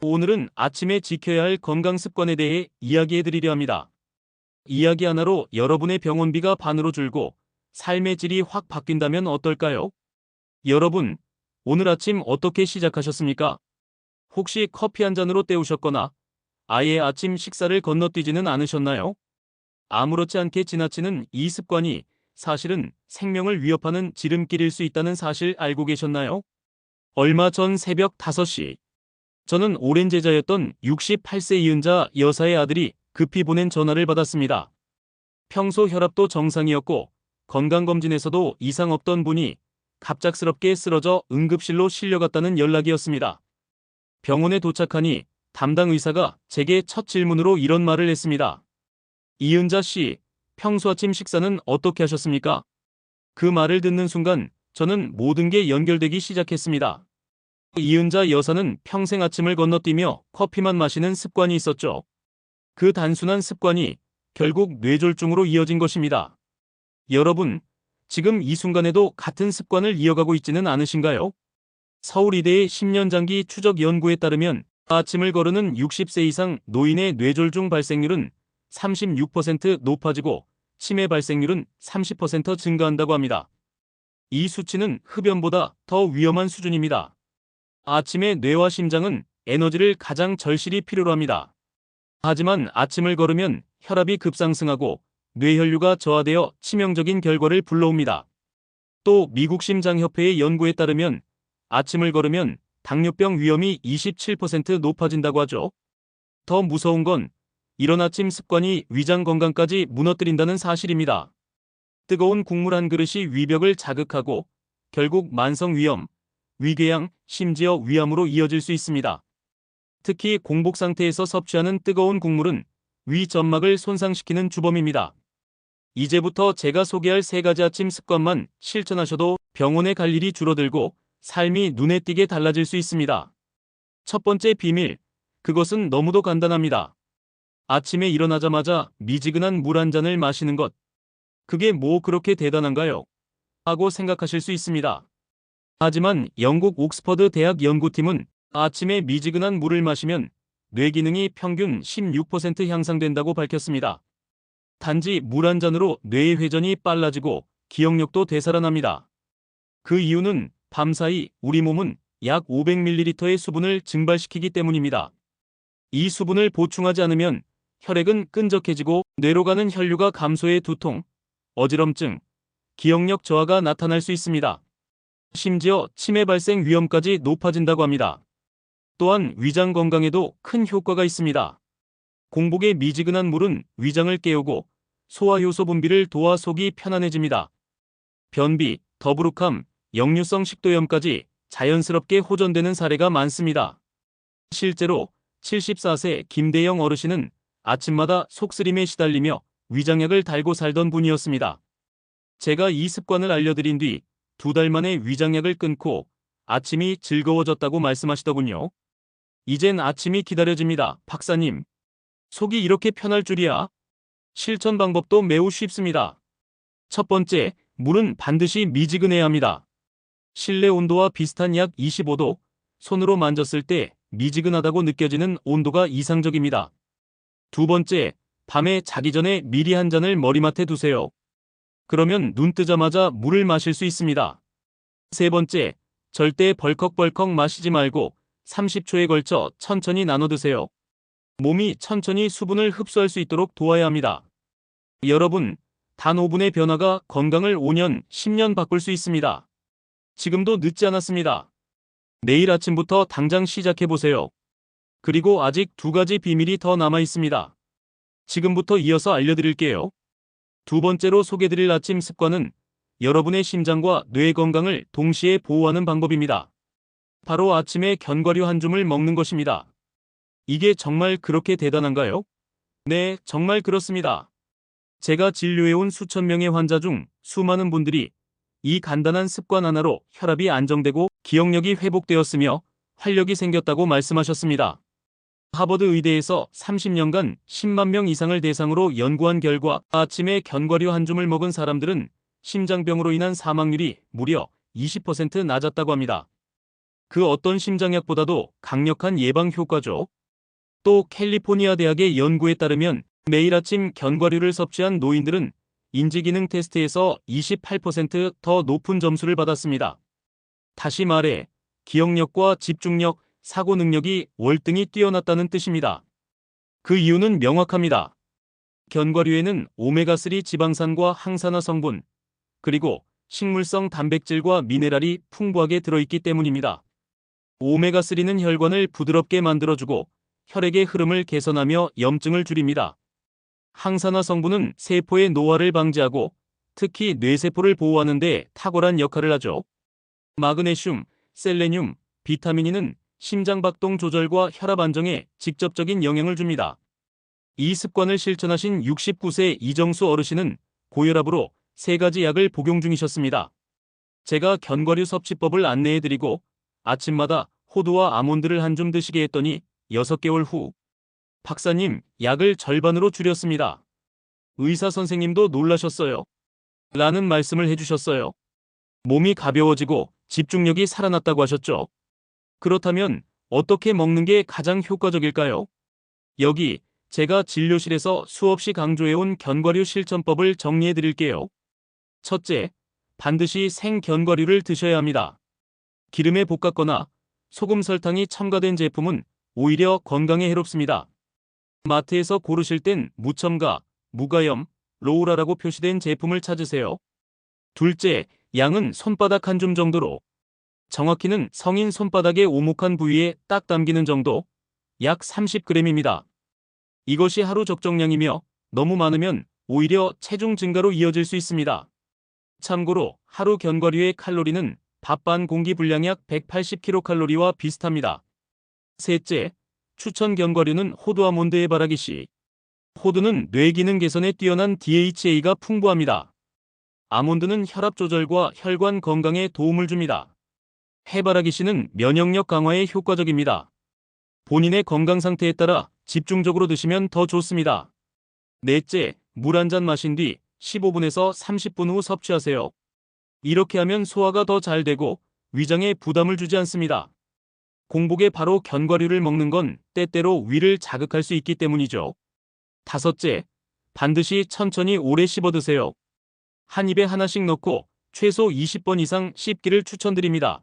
오늘은 아침에 지켜야 할 건강 습관에 대해 이야기해 드리려 합니다. 이야기 하나로 여러분의 병원비가 반으로 줄고 삶의 질이 확 바뀐다면 어떨까요? 여러분, 오늘 아침 어떻게 시작하셨습니까? 혹시 커피 한 잔으로 때우셨거나 아예 아침 식사를 건너뛰지는 않으셨나요? 아무렇지 않게 지나치는 이 습관이 사실은 생명을 위협하는 지름길일 수 있다는 사실 알고 계셨나요? 얼마 전 새벽 5시, 저는 오랜 제자였던 68세 이은자 여사의 아들이 급히 보낸 전화를 받았습니다. 평소 혈압도 정상이었고 건강검진에서도 이상 없던 분이 갑작스럽게 쓰러져 응급실로 실려갔다는 연락이었습니다. 병원에 도착하니 담당 의사가 제게 첫 질문으로 이런 말을 했습니다. 이은자 씨, 평소 아침 식사는 어떻게 하셨습니까? 그 말을 듣는 순간 저는 모든 게 연결되기 시작했습니다. 이은자 여사는 평생 아침을 건너뛰며 커피만 마시는 습관이 있었죠. 그 단순한 습관이 결국 뇌졸중으로 이어진 것입니다. 여러분, 지금 이 순간에도 같은 습관을 이어가고 있지는 않으신가요? 서울이대의 10년 장기 추적 연구에 따르면 아침을 거르는 60세 이상 노인의 뇌졸중 발생률은 36% 높아지고 치매 발생률은 30% 증가한다고 합니다. 이 수치는 흡연보다 더 위험한 수준입니다. 아침에 뇌와 심장은 에너지를 가장 절실히 필요로 합니다. 하지만 아침을 걸으면 혈압이 급상승하고 뇌혈류가 저하되어 치명적인 결과를 불러옵니다. 또 미국 심장협회의 연구에 따르면 아침을 걸으면 당뇨병 위험이 27% 높아진다고 하죠. 더 무서운 건 이런 아침 습관이 위장 건강까지 무너뜨린다는 사실입니다. 뜨거운 국물 한 그릇이 위벽을 자극하고 결국 만성위염, 위궤양, 심지어 위암으로 이어질 수 있습니다. 특히 공복 상태에서 섭취하는 뜨거운 국물은 위 점막을 손상시키는 주범입니다. 이제부터 제가 소개할 3가지 아침 습관만 실천하셔도 병원에 갈 일이 줄어들고 삶이 눈에 띄게 달라질 수 있습니다. 첫 번째 비밀, 그것은 너무도 간단합니다. 아침에 일어나자마자 미지근한 물 한 잔을 마시는 것. 그게 뭐 그렇게 대단한가요? 하고 생각하실 수 있습니다. 하지만 영국 옥스퍼드 대학 연구팀은 아침에 미지근한 물을 마시면 뇌 기능이 평균 16% 향상된다고 밝혔습니다. 단지 물 한 잔으로 뇌의 회전이 빨라지고 기억력도 되살아납니다. 그 이유는 밤사이 우리 몸은 약 500ml의 수분을 증발시키기 때문입니다. 이 수분을 보충하지 않으면 혈액은 끈적해지고 뇌로 가는 혈류가 감소해 두통, 어지럼증, 기억력 저하가 나타날 수 있습니다. 심지어 치매 발생 위험까지 높아진다고 합니다. 또한 위장 건강에도 큰 효과가 있습니다. 공복에 미지근한 물은 위장을 깨우고 소화효소 분비를 도와 속이 편안해집니다. 변비, 더부룩함, 역류성 식도염까지 자연스럽게 호전되는 사례가 많습니다. 실제로 74세 김대영 어르신은 아침마다 속쓰림에 시달리며 위장약을 달고 살던 분이었습니다. 제가 이 습관을 알려드린 뒤 2달 만에 위장약을 끊고 아침이 즐거워졌다고 말씀하시더군요. 이젠 아침이 기다려집니다, 박사님. 속이 이렇게 편할 줄이야. 실천 방법도 매우 쉽습니다. 첫 번째, 물은 반드시 미지근해야 합니다. 실내 온도와 비슷한 약 25도, 손으로 만졌을 때 미지근하다고 느껴지는 온도가 이상적입니다. 두 번째, 밤에 자기 전에 미리 한 잔을 머리맡에 두세요. 그러면 눈 뜨자마자 물을 마실 수 있습니다. 세 번째, 절대 벌컥벌컥 마시지 말고 30초에 걸쳐 천천히 나눠 드세요. 몸이 천천히 수분을 흡수할 수 있도록 도와야 합니다. 여러분, 단 5분의 변화가 건강을 5년, 10년 바꿀 수 있습니다. 지금도 늦지 않았습니다. 내일 아침부터 당장 시작해보세요. 그리고 아직 2가지 비밀이 더 남아 있습니다. 지금부터 이어서 알려드릴게요. 두 번째로 소개드릴 아침 습관은 여러분의 심장과 뇌 건강을 동시에 보호하는 방법입니다. 바로 아침에 견과류 한 줌을 먹는 것입니다. 이게 정말 그렇게 대단한가요? 네, 정말 그렇습니다. 제가 진료해온 수천 명의 환자 중 수많은 분들이 이 간단한 습관 하나로 혈압이 안정되고 기억력이 회복되었으며 활력이 생겼다고 말씀하셨습니다. 하버드 의대에서 30년간 10만 명 이상을 대상으로 연구한 결과 아침에 견과류 한 줌을 먹은 사람들은 심장병으로 인한 사망률이 무려 20% 낮았다고 합니다. 그 어떤 심장약보다도 강력한 예방 효과죠. 또 캘리포니아 대학의 연구에 따르면 매일 아침 견과류를 섭취한 노인들은 인지기능 테스트에서 28%더 높은 점수를 받았습니다. 다시 말해, 기억력과 집중력, 사고 능력이 월등히 뛰어났다는 뜻입니다. 그 이유는 명확합니다. 견과류에는 오메가3 지방산과 항산화 성분, 그리고 식물성 단백질과 미네랄이 풍부하게 들어있기 때문입니다. 오메가3는 혈관을 부드럽게 만들어주고 혈액의 흐름을 개선하며 염증을 줄입니다. 항산화 성분은 세포의 노화를 방지하고 특히 뇌세포를 보호하는 데 탁월한 역할을 하죠. 마그네슘, 셀레늄, 비타민 E는 심장박동 조절과 혈압 안정에 직접적인 영향을 줍니다. 이 습관을 실천하신 69세 이정수 어르신은 고혈압으로 3가지 약을 복용 중이셨습니다. 제가 견과류 섭취법을 안내해드리고 아침마다 호두와 아몬드를 한 줌 드시게 했더니 6개월 후 박사님, 약을 절반으로 줄였습니다. 의사 선생님도 놀라셨어요. 라는 말씀을 해주셨어요. 몸이 가벼워지고 집중력이 살아났다고 하셨죠. 그렇다면 어떻게 먹는 게 가장 효과적일까요? 여기 제가 진료실에서 수없이 강조해온 견과류 실천법을 정리해 드릴게요. 첫째, 반드시 생 견과류를 드셔야 합니다. 기름에 볶았거나 소금 설탕이 첨가된 제품은 오히려 건강에 해롭습니다. 마트에서 고르실 땐 무첨가, 무가염, 로우라라고 표시된 제품을 찾으세요. 둘째, 양은 손바닥 한 줌 정도로. 정확히는 성인 손바닥의 오목한 부위에 딱 담기는 정도, 약 30g입니다. 이것이 하루 적정량이며 너무 많으면 오히려 체중 증가로 이어질 수 있습니다. 참고로 하루 견과류의 칼로리는 밥 반 공기 분량 약 180kcal와 비슷합니다. 셋째, 추천 견과류는 호두 아몬드의 바라기씨. 호두는 뇌 기능 개선에 뛰어난 DHA가 풍부합니다. 아몬드는 혈압 조절과 혈관 건강에 도움을 줍니다. 해바라기씨는 면역력 강화에 효과적입니다. 본인의 건강 상태에 따라 집중적으로 드시면 더 좋습니다. 넷째, 물 한 잔 마신 뒤 15분에서 30분 후 섭취하세요. 이렇게 하면 소화가 더 잘 되고 위장에 부담을 주지 않습니다. 공복에 바로 견과류를 먹는 건 때때로 위를 자극할 수 있기 때문이죠. 다섯째, 반드시 천천히 오래 씹어 드세요. 한 입에 하나씩 넣고 최소 20번 이상 씹기를 추천드립니다.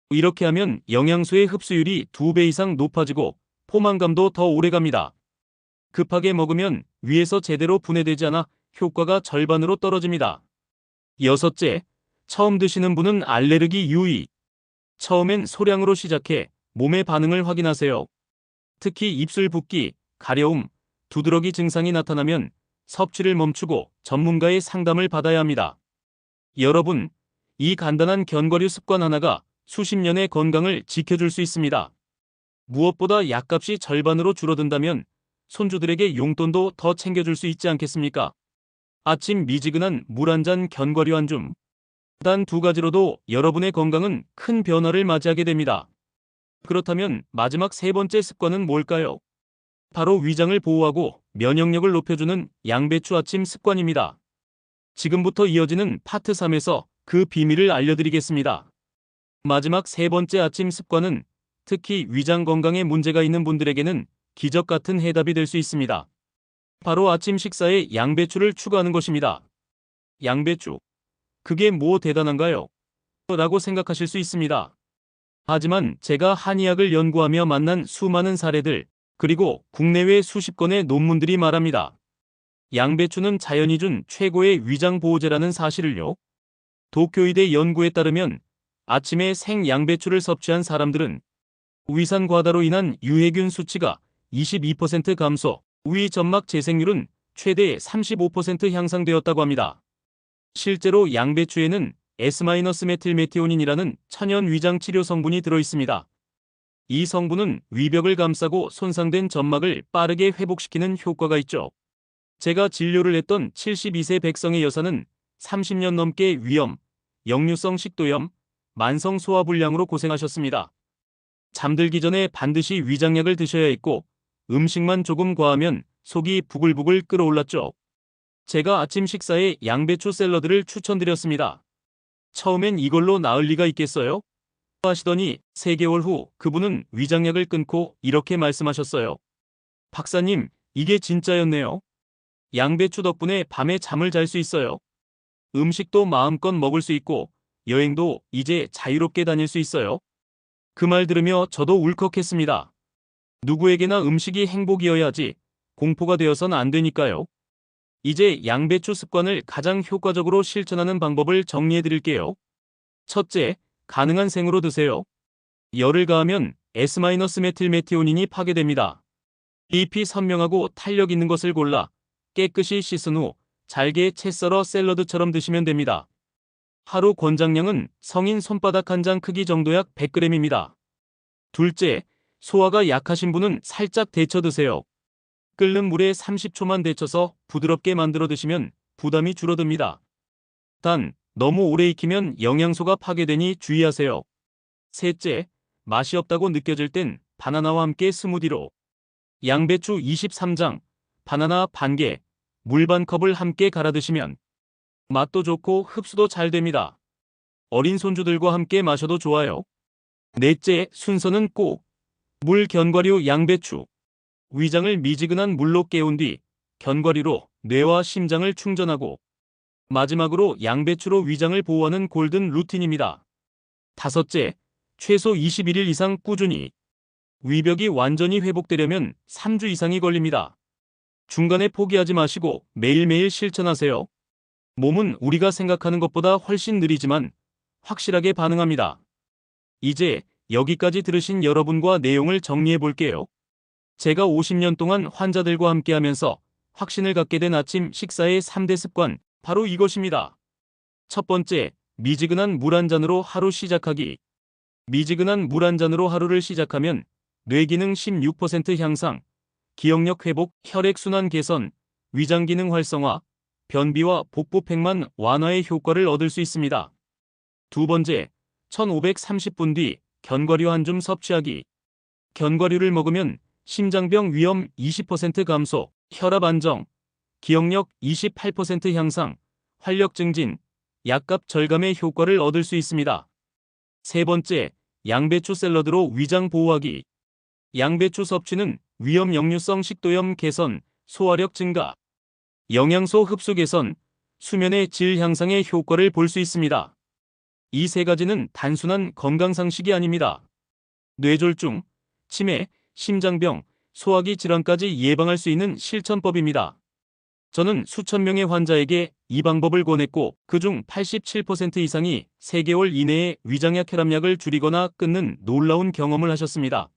이렇게 하면 영양소의 흡수율이 2배 이상 높아지고 포만감도 더 오래갑니다. 급하게 먹으면 위에서 제대로 분해되지 않아 효과가 절반으로 떨어집니다. 여섯째, 처음 드시는 분은 알레르기 유의. 처음엔 소량으로 시작해 몸의 반응을 확인하세요. 특히 입술 붓기, 가려움, 두드러기 증상이 나타나면 섭취를 멈추고 전문가의 상담을 받아야 합니다. 여러분, 이 간단한 견과류 습관 하나가 수십 년의 건강을 지켜줄 수 있습니다. 무엇보다 약값이 절반으로 줄어든다면 손주들에게 용돈도 더 챙겨줄 수 있지 않겠습니까? 아침 미지근한 물 한 잔 견과류 한 줌. 단 2가지로도 여러분의 건강은 큰 변화를 맞이하게 됩니다. 그렇다면 마지막 3번째 습관은 뭘까요? 바로 위장을 보호하고 면역력을 높여주는 양배추 아침 습관입니다. 지금부터 이어지는 파트 3에서 그 비밀을 알려드리겠습니다. 마지막 3번째 아침 습관은 특히 위장 건강에 문제가 있는 분들에게는 기적 같은 해답이 될 수 있습니다. 바로 아침 식사에 양배추를 추가하는 것입니다. 양배추. 그게 뭐 대단한가요? 라고 생각하실 수 있습니다. 하지만 제가 한의학을 연구하며 만난 수많은 사례들, 그리고 국내외 수십 건의 논문들이 말합니다. 양배추는 자연이 준 최고의 위장 보호제라는 사실을요. 도쿄의대 연구에 따르면 아침에 생 양배추를 섭취한 사람들은 위산 과다로 인한 유해균 수치가 22% 감소, 위 점막 재생률은 최대 35% 향상되었다고 합니다. 실제로 양배추에는 S-메틸메티오닌이라는 천연 위장 치료 성분이 들어있습니다. 이 성분은 위벽을 감싸고 손상된 점막을 빠르게 회복시키는 효과가 있죠. 제가 진료를 했던 72세 백성의 여사는 30년 넘게 위염, 역류성 식도염, 만성 소화불량으로 고생하셨습니다. 잠들기 전에 반드시 위장약을 드셔야 했고 음식만 조금 과하면 속이 부글부글 끓어올랐죠. 제가 아침 식사에 양배추 샐러드를 추천드렸습니다. 처음엔 이걸로 나을 리가 있겠어요? 하시더니 3개월 후 그분은 위장약을 끊고 이렇게 말씀하셨어요. 박사님, 이게 진짜였네요. 양배추 덕분에 밤에 잠을 잘 수 있어요. 음식도 마음껏 먹을 수 있고 여행도 이제 자유롭게 다닐 수 있어요. 그 말 들으며 저도 울컥했습니다. 누구에게나 음식이 행복이어야지 공포가 되어선 안 되니까요. 이제 양배추 습관을 가장 효과적으로 실천하는 방법을 정리해 드릴게요. 첫째, 가능한 생으로 드세요. 열을 가하면 S-메틸메티오닌이 파괴됩니다. 잎이 선명하고 탄력 있는 것을 골라 깨끗이 씻은 후 잘게 채 썰어 샐러드처럼 드시면 됩니다. 하루 권장량은 성인 손바닥 한 장 크기 정도 약 100g입니다. 둘째, 소화가 약하신 분은 살짝 데쳐 드세요. 끓는 물에 30초만 데쳐서 부드럽게 만들어 드시면 부담이 줄어듭니다. 단, 너무 오래 익히면 영양소가 파괴되니 주의하세요. 셋째, 맛이 없다고 느껴질 땐 바나나와 함께 스무디로 양배추 23장, 바나나 반개, 물 반컵을 함께 갈아 드시면 맛도 좋고 흡수도 잘 됩니다. 어린 손주들과 함께 마셔도 좋아요. 넷째, 순서는 꼭 물 견과류 양배추. 위장을 미지근한 물로 깨운 뒤 견과류로 뇌와 심장을 충전하고 마지막으로 양배추로 위장을 보호하는 골든 루틴입니다. 다섯째, 최소 21일 이상 꾸준히. 위벽이 완전히 회복되려면 3주 이상이 걸립니다. 중간에 포기하지 마시고 매일매일 실천하세요. 몸은 우리가 생각하는 것보다 훨씬 느리지만 확실하게 반응합니다. 이제 여기까지 들으신 여러분과 내용을 정리해 볼게요. 제가 50년 동안 환자들과 함께하면서 확신을 갖게 된 아침 식사의 3대 습관, 바로 이것입니다. 첫 번째, 미지근한 물 한 잔으로 하루 시작하기. 미지근한 물 한 잔으로 하루를 시작하면 뇌기능 16% 향상, 기억력 회복, 혈액순환 개선, 위장기능 활성화, 변비와 복부팽만 완화의 효과를 얻을 수 있습니다. 두 번째, 1530분 뒤 견과류 한 줌 섭취하기. 견과류를 먹으면 심장병 위험 20% 감소, 혈압 안정, 기억력 28% 향상, 활력 증진, 약값 절감의 효과를 얻을 수 있습니다. 세 번째, 양배추 샐러드로 위장 보호하기. 양배추 섭취는 위험 역류성 식도염 개선, 소화력 증가, 영양소 흡수 개선, 수면의 질 향상의 효과를 볼 수 있습니다. 이 세 가지는 단순한 건강상식이 아닙니다. 뇌졸중, 치매, 심장병, 소화기 질환까지 예방할 수 있는 실천법입니다. 저는 수천 명의 환자에게 이 방법을 권했고 그중 87% 이상이 3개월 이내에 위장약 혈압약을 줄이거나 끊는 놀라운 경험을 하셨습니다.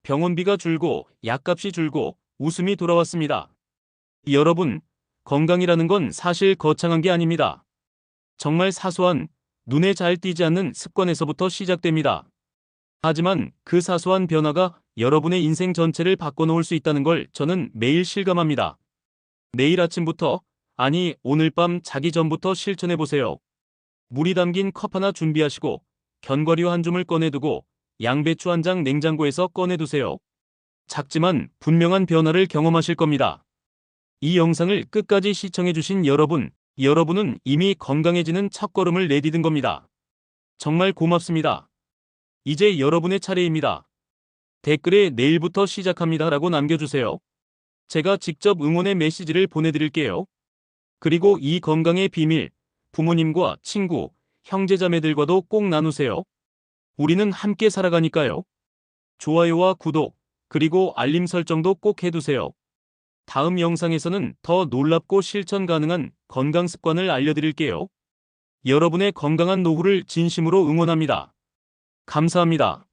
병원비가 줄고 약값이 줄고 웃음이 돌아왔습니다. 여러분, 건강이라는 건 사실 거창한 게 아닙니다. 정말 사소한, 눈에 잘 띄지 않는 습관에서부터 시작됩니다. 하지만 그 사소한 변화가 여러분의 인생 전체를 바꿔놓을 수 있다는 걸 저는 매일 실감합니다. 내일 아침부터, 아니 오늘 밤 자기 전부터 실천해보세요. 물이 담긴 컵 하나 준비하시고 견과류 한 줌을 꺼내두고 양배추 한 장 냉장고에서 꺼내두세요. 작지만 분명한 변화를 경험하실 겁니다. 이 영상을 끝까지 시청해주신 여러분은 이미 건강해지는 첫걸음을 내디딘 겁니다. 정말 고맙습니다. 이제 여러분의 차례입니다. 댓글에 내일부터 시작합니다 라고 남겨주세요. 제가 직접 응원의 메시지를 보내드릴게요. 그리고 이 건강의 비밀, 부모님과 친구, 형제자매들과도 꼭 나누세요. 우리는 함께 살아가니까요. 좋아요와 구독, 그리고 알림 설정도 꼭 해두세요. 다음 영상에서는 더 놀랍고 실천 가능한 건강 습관을 알려드릴게요. 여러분의 건강한 노후를 진심으로 응원합니다. 감사합니다.